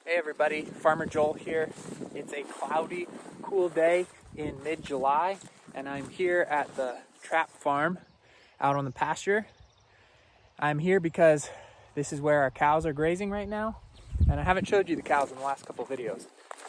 Hey everybody, Farmer Joel here. It's a cloudy, cool day in mid-July, and I'm here at the trap farm out on the pasture. I'm here because this is where our cows are grazing right now, and I haven't showed you the cows in the last couple videos.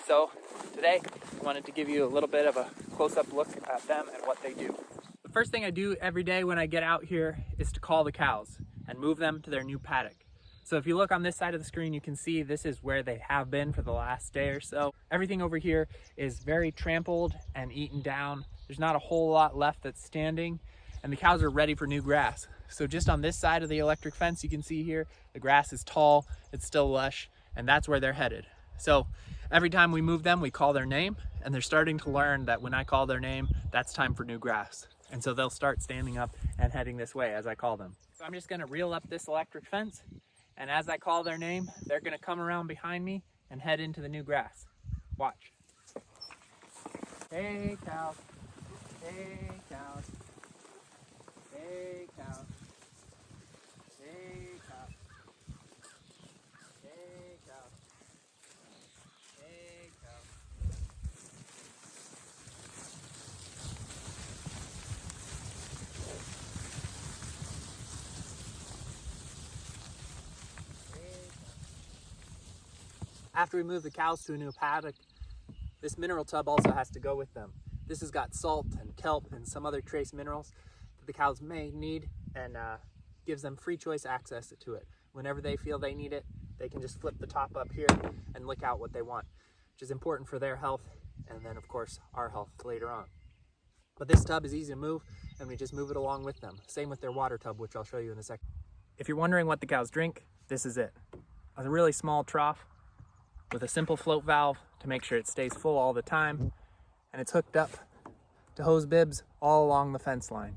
So today, I wanted to give you a little bit of a close-up look at them and what they do. The first thing I do every day when I get out here is to call the cows and move them to their new paddock. So if you look on this side of the screen, you can see this is where they have been for the last day or so. Everything over here is very trampled and eaten down. There's not a whole lot left that's standing, and the cows are ready for new grass. So just on this side of the electric fence, you can see here, the grass is tall, it's still lush, and that's where they're headed. So every time we move them, we call their name, and they're starting to learn that when I call their name, that's time for new grass. And so they'll start standing up and heading this way as I call them. So I'm just gonna reel up this electric fence, and as I call their name, they're gonna come around behind me and head into the new grass. Watch. Hey cows, hey cows, hey cows, hey cows, hey cows, hey cows. After we move the cows to a new paddock, this mineral tub also has to go with them. This has got salt and kelp and some other trace minerals that the cows may need, and gives them free choice access to it. Whenever they feel they need it, they can just flip the top up here and lick out what they want, which is important for their health and then of course our health later on. But this tub is easy to move, and we just move it along with them. Same with their water tub, which I'll show you in a second. If you're wondering what the cows drink, this is it. A really small trough with a simple float valve to make sure it stays full all the time, and it's hooked up to hose bibs all along the fence line.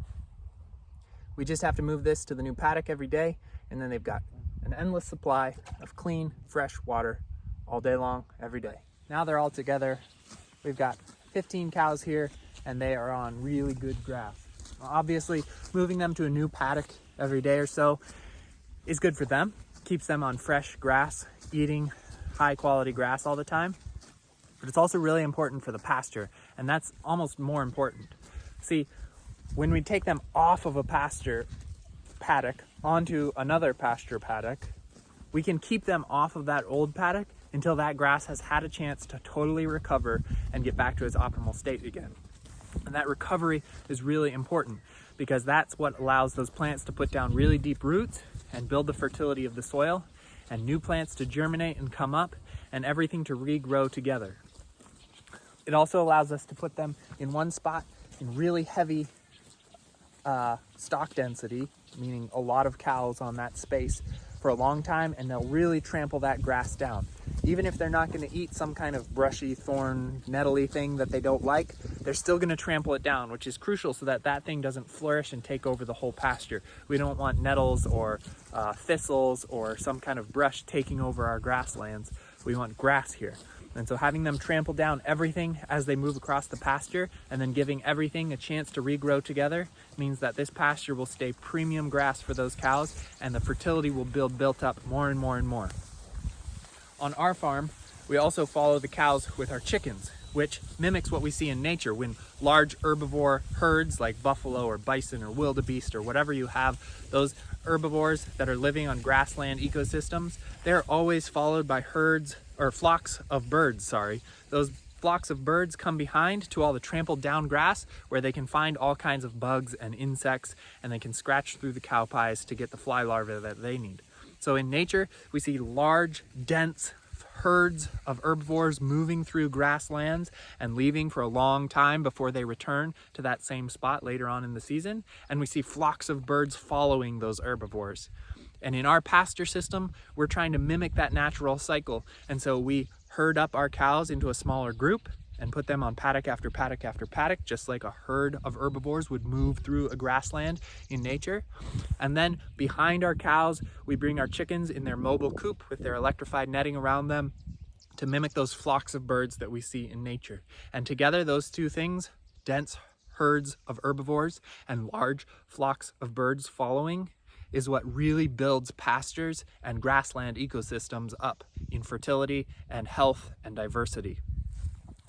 We just have to move this to the new paddock every day, and then they've got an endless supply of clean, fresh water all day long, every day. Now they're all together. We've got 15 cows here, and they are on really good grass. Obviously, moving them to a new paddock every day or so is good for them. Keeps them on fresh grass, eating high quality grass all the time, but it's also really important for the pasture, and that's almost more important. See, when we take them off of a pasture paddock onto another pasture paddock, we can keep them off of that old paddock until that grass has had a chance to totally recover and get back to its optimal state again. And that recovery is really important because that's what allows those plants to put down really deep roots and build the fertility of the soil, and new plants to germinate and come up, and everything to regrow together. It also allows us to put them in one spot in really heavy stock density, meaning a lot of cows on that space for a long time, and they'll really trample that grass down. Even if they're not going to eat some kind of brushy, thorn, nettly thing that they don't like, they're still going to trample it down, which is crucial so that that thing doesn't flourish and take over the whole pasture. We don't want nettles or thistles or some kind of brush taking over our grasslands. We want grass here. And so having them trample down everything as they move across the pasture and then giving everything a chance to regrow together means that this pasture will stay premium grass for those cows, and the fertility will built up more and more and more. On our farm, we also follow the cows with our chickens, which mimics what we see in nature when large herbivore herds like buffalo or bison or wildebeest or whatever you have, those herbivores that are living on grassland ecosystems, they're always followed by herds or flocks of birds, Those flocks of birds come behind to all the trampled down grass where they can find all kinds of bugs and insects, and they can scratch through the cow pies to get the fly larvae that they need. So in nature, we see large, dense herds of herbivores moving through grasslands and leaving for a long time before they return to that same spot later on in the season. And we see flocks of birds following those herbivores. And in our pasture system, we're trying to mimic that natural cycle. And so we herd up our cows into a smaller group and put them on paddock after paddock after paddock, just like a herd of herbivores would move through a grassland in nature. And then behind our cows, we bring our chickens in their mobile coop with their electrified netting around them to mimic those flocks of birds that we see in nature. And together, those two things, dense herds of herbivores and large flocks of birds following, is what really builds pastures and grassland ecosystems up in fertility and health and diversity.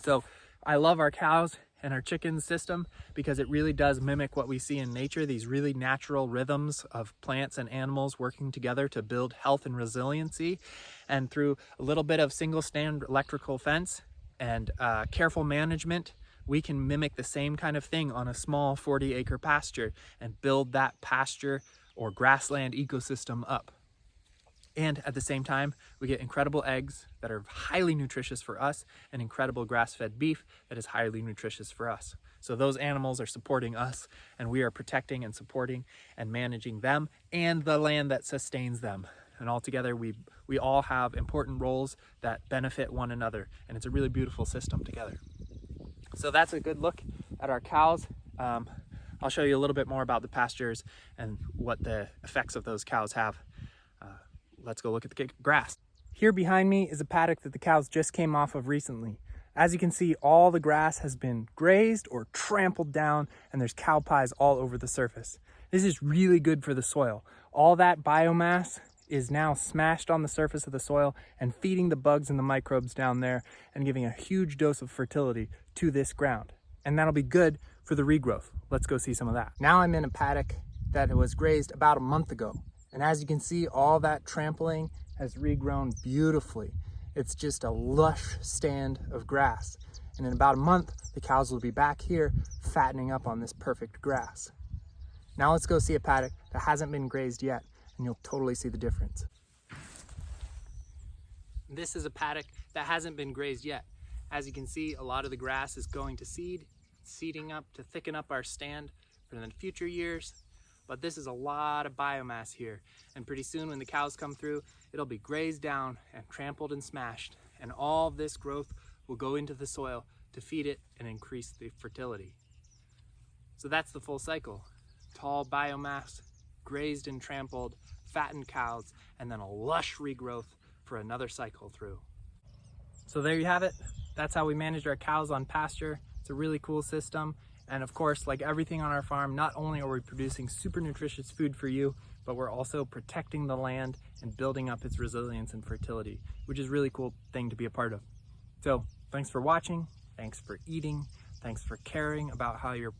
So I love our cows and our chickens system because it really does mimic what we see in nature, these really natural rhythms of plants and animals working together to build health and resiliency. And through a little bit of single stand electrical fence and careful management, we can mimic the same kind of thing on a small 40-acre pasture and build that pasture or grassland ecosystem up. And at the same time, we get incredible eggs that are highly nutritious for us and incredible grass-fed beef that is highly nutritious for us. So those animals are supporting us, and we are protecting and supporting and managing them and the land that sustains them. And altogether, we all have important roles that benefit one another, and it's a really beautiful system together. So that's a good look at our cows. I'll show you a little bit more about the pastures and what the effects of those cows have. Let's go look at the grass. Here behind me is a paddock that the cows just came off of recently. As you can see, all the grass has been grazed or trampled down, and there's cow pies all over the surface. This is really good for the soil. All that biomass is now smashed on the surface of the soil and feeding the bugs and the microbes down there and giving a huge dose of fertility to this ground. And that'll be good for the regrowth. Let's go see some of that. Now I'm in a paddock that was grazed about a month ago. And as you can see, all that trampling has regrown beautifully. It's just a lush stand of grass. And in about a month, the cows will be back here fattening up on this perfect grass. Now let's go see a paddock that hasn't been grazed yet, and you'll totally see the difference. This is a paddock that hasn't been grazed yet. As you can see, a lot of the grass is going to seed, seeding up to thicken up our stand for the future years. But this is a lot of biomass here, and pretty soon when the cows come through, it'll be grazed down and trampled and smashed, and all this growth will go into the soil to feed it and increase the fertility. So that's the full cycle. Tall biomass, grazed and trampled, fattened cows, and then a lush regrowth for another cycle through. So there you have it. That's how we managed our cows on pasture. It's a really cool system. And of course, like everything on our farm, not only are we producing super nutritious food for you, but we're also protecting the land and building up its resilience and fertility, which is a really cool thing to be a part of. So thanks for watching, thanks for eating, thanks for caring about how your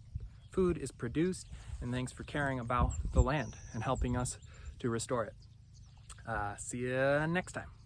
food is produced, and thanks for caring about the land and helping us to restore it. See you next time.